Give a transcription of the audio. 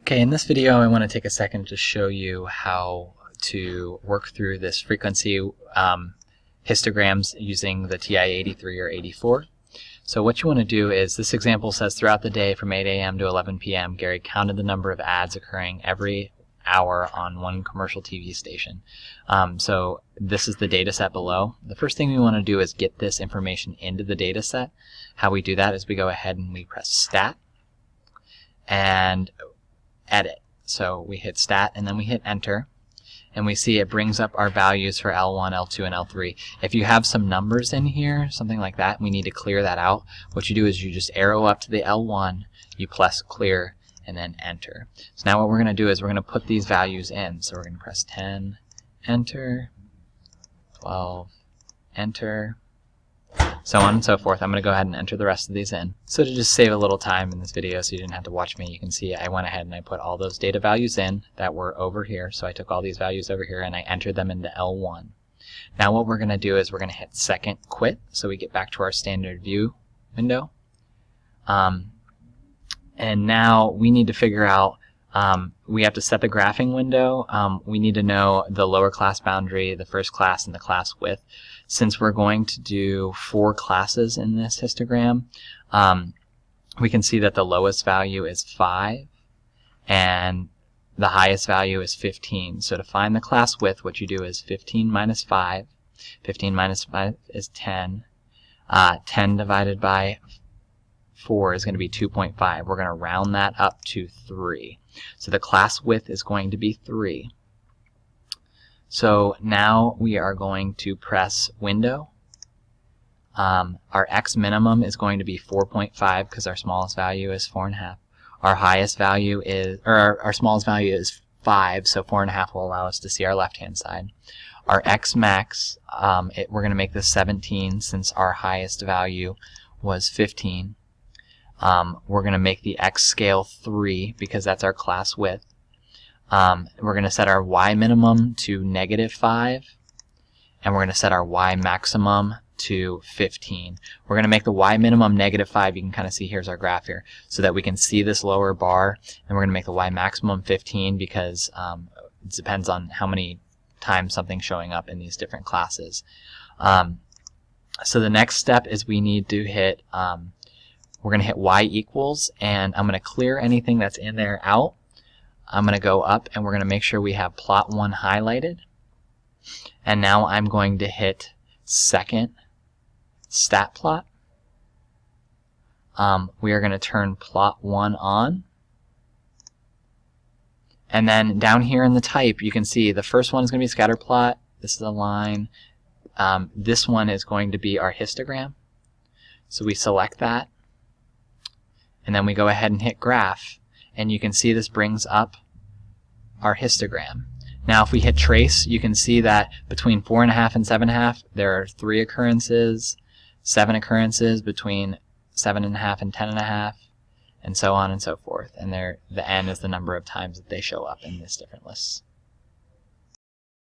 Okay, in this video I want to take a second to show you how to work through this frequency histograms using the TI83 or 84. So what you want to do is, this example says throughout the day from 8 a.m. to 11 p.m. Gary counted the number of ads occurring every hour on one commercial TV station. So this is the data set below. The first thing we want to do is get this information into the data set. How we do that is we go ahead and we press Stat and Edit. So we hit Stat and then we hit Enter, and we see it brings up our values for L1, L2, and L3. If you have some numbers in here, something like that, we need to clear that out. What you do is you just arrow up to the L1, you press Clear, and then Enter. So now what we're going to do is we're going to put these values in. So we're going to press 10, Enter, 12, Enter, so on and so forth. I'm going to go ahead and enter the rest of these in. So to just save a little time in this video so you didn't have to watch me, you can see I went ahead and I put all those data values in that were over here. So I took all these values over here and I entered them into L1. Now what we're going to do is we're going to hit second quit so we get back to our standard view window. And now we need to figure out, we have to set the graphing window. We need to know the lower class boundary, the first class, and the class width. Since we're going to do 4 classes in this histogram, we can see that the lowest value is 5 and the highest value is 15. So to find the class width, what you do is 15 minus 5. 15 minus 5 is 10. 10 divided by 4 is going to be 2.5. We're going to round that up to 3. So the class width is going to be 3. So now we are going to press Window. Our X minimum is going to be 4.5 because our smallest value is 4.5. Our highest value is, or our smallest value is 5, so 4.5 will allow us to see our left-hand side. Our X max, we're going to make this 17 since our highest value was 15. We're going to make the X scale 3 because that's our class width. We're going to set our Y minimum to -5, and we're going to set our Y maximum to 15. We're going to make the Y minimum -5. You can kind of see, here's our graph here, so that we can see this lower bar, and we're going to make the Y maximum 15 because it depends on how many times something's showing up in these different classes. So the next step is we need to hit, we're going to hit Y equals, and I'm going to clear anything that's in there out. I'm going to go up and we're going to make sure we have plot 1 highlighted. And now I'm going to hit second stat plot. We are going to turn plot 1 on. And then down here in the type, you can see the first one is going to be scatter plot. This is a line. This one is going to be our histogram. So we select that. And then we go ahead and hit graph. And you can see this brings up our histogram. Now if we hit trace, you can see that between 4.5 and 7.5 there are 3 occurrences, 7 occurrences between 7.5 and 10.5, and so on and so forth. And the n is the number of times that they show up in this different lists.